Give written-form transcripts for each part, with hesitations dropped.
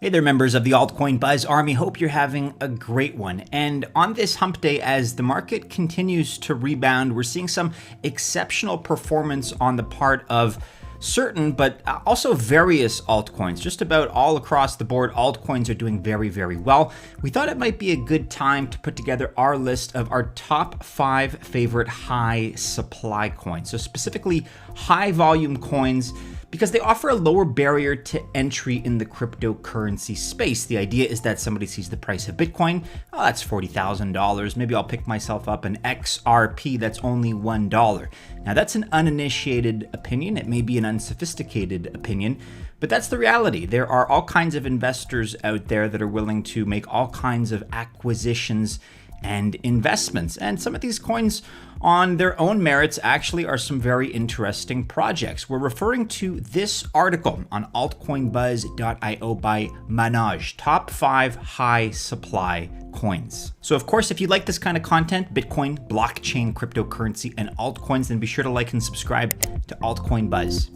Hey there, members of the Altcoin Buzz Army. Hope you're having a great one. And on this hump day, as the market continues to rebound, we're seeing some exceptional performance on the part of certain, but also various altcoins. Just about all across the board, altcoins are doing very, very well. We thought it might be a good time to put together our list of our top 5 favorite high supply coins. So specifically high volume coins, because they offer a lower barrier to entry in the cryptocurrency space. The idea is that somebody sees the price of Bitcoin, oh, that's $40,000. Maybe I'll pick myself up an XRP that's only $1. Now that's an uninitiated opinion. It may be an unsophisticated opinion, but that's the reality. There are all kinds of investors out there that are willing to make all kinds of acquisitions and investments. And some of these coins on their own merits actually are some very interesting projects. We're referring to this article on altcoinbuzz.io by Manoj, top 5 high supply coins. So of course, if you like this kind of content, Bitcoin, blockchain, cryptocurrency, and altcoins, then be sure to like and subscribe to Altcoin Buzz.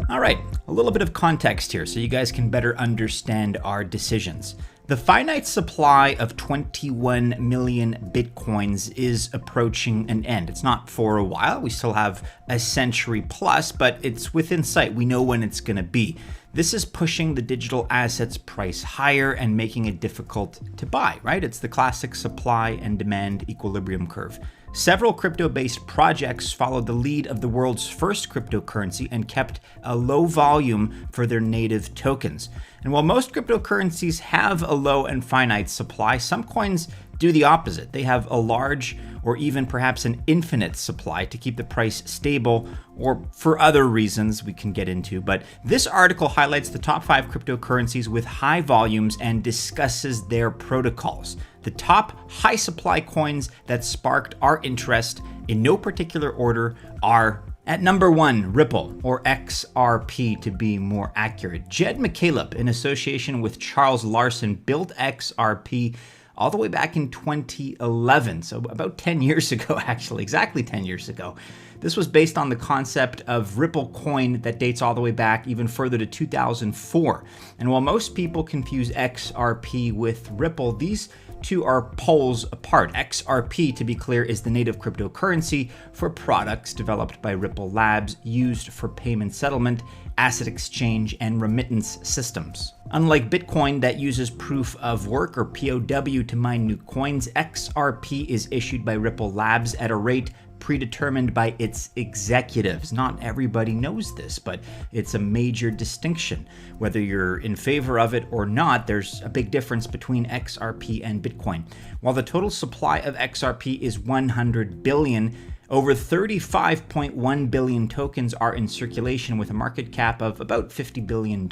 All right, a little bit of context here so you guys can better understand our decisions. The finite supply of 21 million Bitcoins is approaching an end. It's not for a while. We still have a century plus, but it's within sight. We know when it's going to be. This is pushing the digital assets price higher and making it difficult to buy, right? It's the classic supply and demand equilibrium curve. Several crypto-based projects followed the lead of the world's first cryptocurrency and kept a low volume for their native tokens. And while most cryptocurrencies have a low and finite supply, some coins do the opposite. They have a large or even perhaps an infinite supply to keep the price stable, or for other reasons we can get into. But this article highlights the top 5 cryptocurrencies with high volumes and discusses their protocols. The top high supply coins that sparked our interest in no particular order are: at number 1, Ripple, or XRP to be more accurate. Jed McCaleb, in association with Charles Larson, built XRP all the way back in 2011, so about 10 years ago, actually, exactly 10 years ago. This was based on the concept of Ripple coin that dates all the way back even further to 2004. And while most people confuse XRP with Ripple, these two are poles apart. XRP, to be clear, is the native cryptocurrency for products developed by Ripple Labs used for payment settlement, asset exchange, and remittance systems. Unlike Bitcoin that uses proof of work or POW to mine new coins, XRP is issued by Ripple Labs at a rate predetermined by its executives. Not everybody knows this, but it's a major distinction. Whether you're in favor of it or not, there's a big difference between XRP and Bitcoin. While the total supply of XRP is 100 billion, over 35.1 billion tokens are in circulation with a market cap of about $50 billion.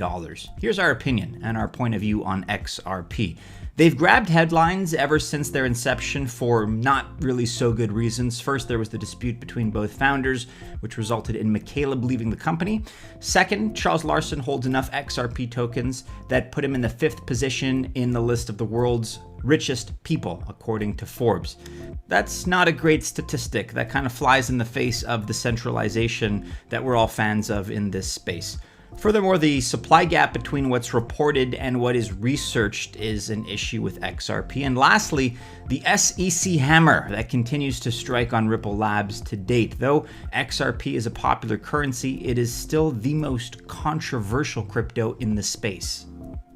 Here's our opinion and our point of view on XRP. They've grabbed headlines ever since their inception for not really so good reasons. First, there was the dispute between both founders, which resulted in McCaleb leaving the company. Second, Charles Larson holds enough XRP tokens that put him in the 5th position in the list of the world's richest people, according to Forbes. That's not a great statistic. That kind of flies in the face of the centralization that we're all fans of in this space. Furthermore, the supply gap between what's reported and what is researched is an issue with XRP. And lastly, the SEC hammer that continues to strike on Ripple Labs to date. Though XRP is a popular currency, it is still the most controversial crypto in the space.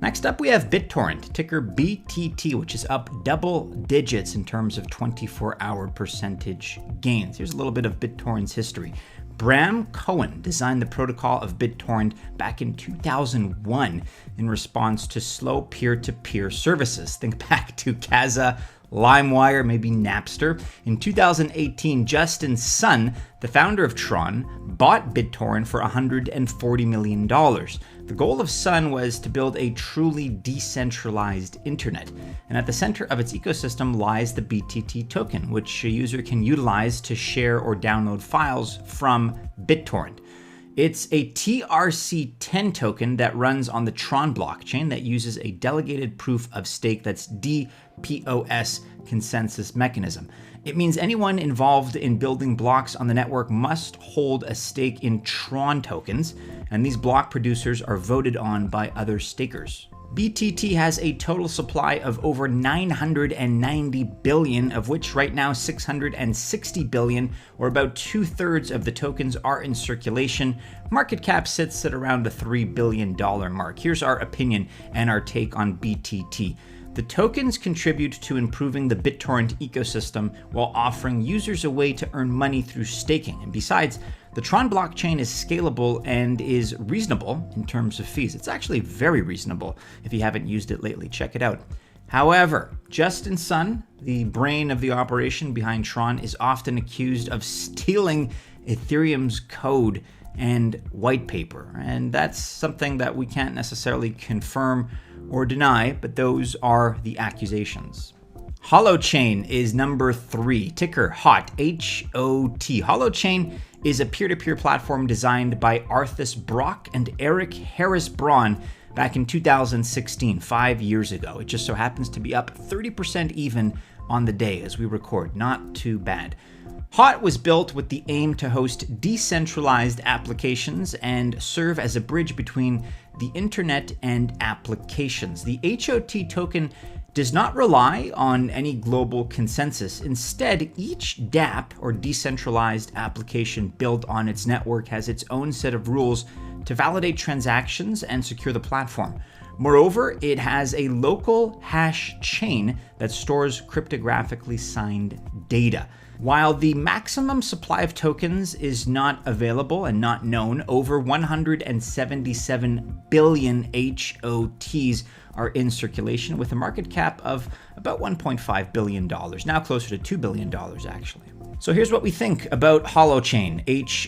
Next up, we have Bittorrent, ticker BTT, which is up double digits in terms of 24-hour percentage gains. Here's a little bit of Bittorrent's history. Bram Cohen designed the protocol of Bittorrent back in 2001 in response to slow peer-to-peer services. Think back to Kaza, LimeWire, maybe Napster. In 2018, Justin Sun, the founder of Tron, bought Bittorrent for $140 million. The goal of Sun was to build a truly decentralized internet. And at the center of its ecosystem lies the BTT token, which a user can utilize to share or download files from Bittorrent. It's a TRC10 token that runs on the Tron blockchain that uses a delegated proof of stake that's POS consensus mechanism. It means anyone involved in building blocks on the network must hold a stake in Tron tokens, and these block producers are voted on by other stakers. BTT has a total supply of over 990 billion, of which right now 660 billion, or about 2/3 of the tokens, are in circulation. Market cap sits at around the $3 billion mark. Here's our opinion and our take on BTT. The tokens contribute to improving the Bittorrent ecosystem while offering users a way to earn money through staking. And besides, the Tron blockchain is scalable and is reasonable in terms of fees. It's actually very reasonable. If you haven't used it lately, check it out. However, Justin Sun, the brain of the operation behind Tron, is often accused of stealing Ethereum's code and white paper. And that's something that we can't necessarily confirm or deny, but those are the accusations. Holochain is number 3, ticker HOT, H-O-T. Holochain is a peer-to-peer platform designed by Arthas Brock and Eric Harris Braun back in 2016, 5 years ago. It just so happens to be up 30% even on the day as we record. Not too bad. HOT was built with the aim to host decentralized applications and serve as a bridge between the internet and applications. The HOT token does not rely on any global consensus. Instead, each dApp, or decentralized application built on its network, has its own set of rules to validate transactions and secure the platform. Moreover, it has a local hash chain that stores cryptographically signed data. While the maximum supply of tokens is not available and not known, over 177 billion HOTs are in circulation with a market cap of about $1.5 billion, now closer to $2 billion actually. So here's what we think about Holochain.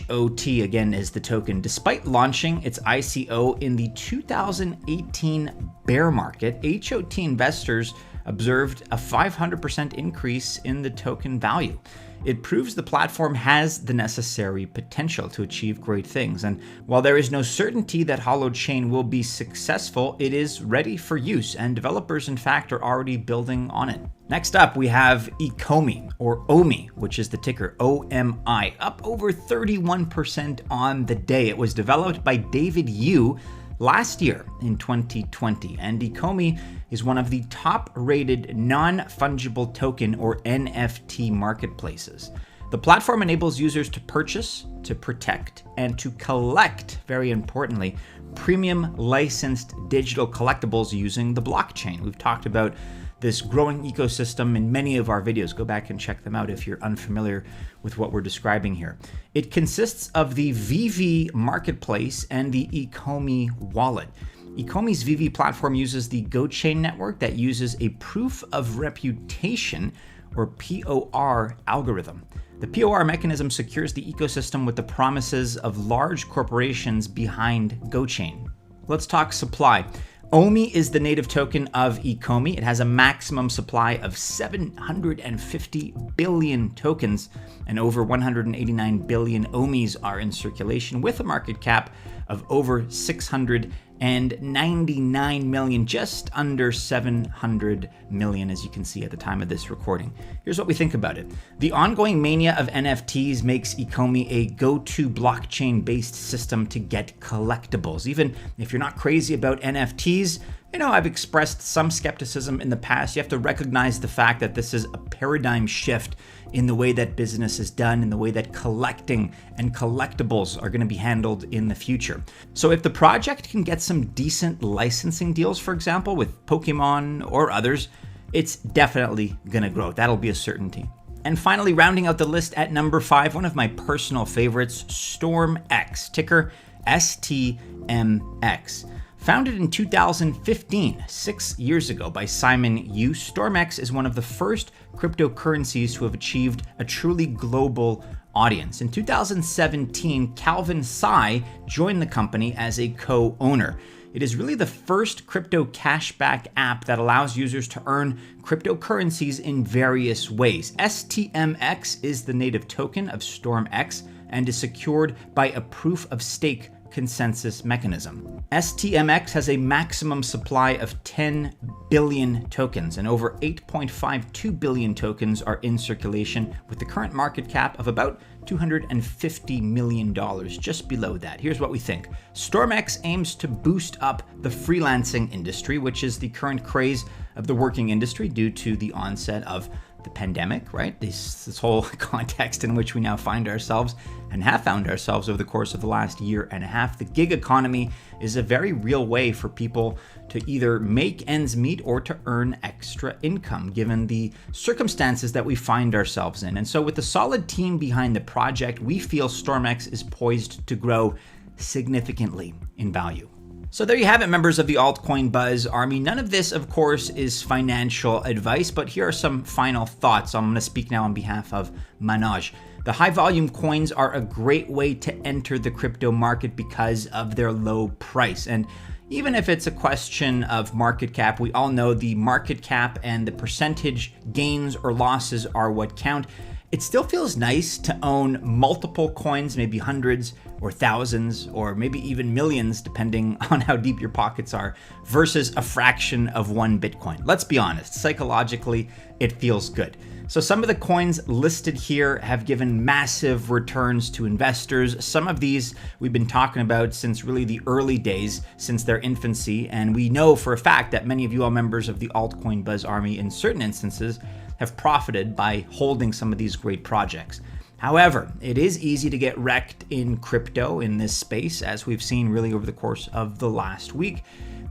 HOT again is the token. Despite launching its ICO in the 2018 bear market, HOT investors observed a 500% increase in the token value. It proves the platform has the necessary potential to achieve great things. And while there is no certainty that Holochain will be successful, it is ready for use, and developers, in fact, are already building on it. Next up, we have Ecom, or OMI, which is the ticker OMI, up over 31% on the day. It was developed by David Yu last year in 2020, and Ecom is one of the top-rated non-fungible token, or NFT, marketplaces. The platform enables users to purchase, to protect, and to collect, very importantly, premium licensed digital collectibles using the blockchain. We've talked about this growing ecosystem in many of our videos. Go back and check them out if you're unfamiliar with what we're describing here. It consists of the VV marketplace and the Ecom wallet. Ecomi's VV platform uses the GoChain network that uses a proof of reputation, or POR, algorithm. The POR mechanism secures the ecosystem with the promises of large corporations behind GoChain. Let's talk supply. OMI is the native token of Ecom. It has a maximum supply of 750 billion tokens, and over 189 billion OMIs are in circulation with a market cap of over 699 million, just under 700 million, as you can see at the time of this recording. Here's what we think about it. The ongoing mania of NFTs makes Ecom a go-to blockchain-based system to get collectibles. Even if you're not crazy about NFTs, I've expressed some skepticism in the past. You have to recognize the fact that this is a paradigm shift in the way that business is done, in the way that collecting and collectibles are going to be handled in the future. So if the project can get some decent licensing deals, for example, with Pokemon or others, it's definitely going to grow. That'll be a certainty. And finally, rounding out the list at number 5, one of my personal favorites, Stormx, ticker STMX. Founded in 2015, 6 years ago, by Simon Yu, Stormx is one of the first cryptocurrencies to have achieved a truly global audience. In 2017, Calvin Tsai joined the company as a co-owner. It is really the first crypto cashback app that allows users to earn cryptocurrencies in various ways. STMX is the native token of Stormx and is secured by a proof of stake consensus mechanism. STMX has a maximum supply of 10 billion tokens, and over 8.52 billion tokens are in circulation, with the current market cap of about $250 million, just below that. Here's what we think. Stormx aims to boost up the freelancing industry, which is the current craze of the working industry due to the onset of the pandemic, right? This whole context in which we now find ourselves and have found ourselves over the course of the last year and a half. The gig economy is a very real way for people to either make ends meet or to earn extra income, given the circumstances that we find ourselves in. And so with the solid team behind the project, we feel Stormx is poised to grow significantly in value. So there you have it, members of the Altcoin Buzz Army. None of this, of course, is financial advice, but here are some final thoughts. I'm going to speak now on behalf of Manoj. The high volume coins are a great way to enter the crypto market because of their low price. And even if it's a question of market cap, we all know the market cap and the percentage gains or losses are what count. It still feels nice to own multiple coins, maybe hundreds or thousands, or maybe even millions, depending on how deep your pockets are, versus a fraction of one Bitcoin. Let's be honest, psychologically, it feels good. So some of the coins listed here have given massive returns to investors. Some of these we've been talking about since really the early days, since their infancy. And we know for a fact that many of you all members of the Altcoin Buzz Army in certain instances have profited by holding some of these great projects. However, it is easy to get wrecked in crypto in this space, as we've seen really over the course of the last week,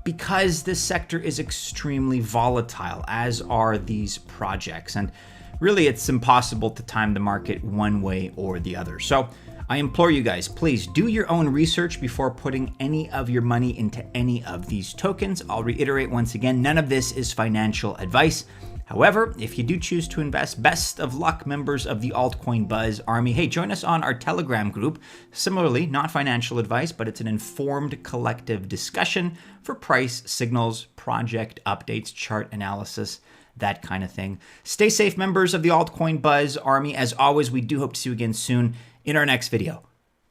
because this sector is extremely volatile, as are these projects. And really, it's impossible to time the market one way or the other. So I implore you guys, please do your own research before putting any of your money into any of these tokens. I'll reiterate once again, none of this is financial advice. However, if you do choose to invest, best of luck, members of the Altcoin Buzz Army. Hey, join us on our Telegram group. Similarly, not financial advice, but it's an informed collective discussion for price signals, project updates, chart analysis, that kind of thing. Stay safe, members of the Altcoin Buzz Army. As always, we do hope to see you again soon in our next video.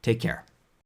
Take care.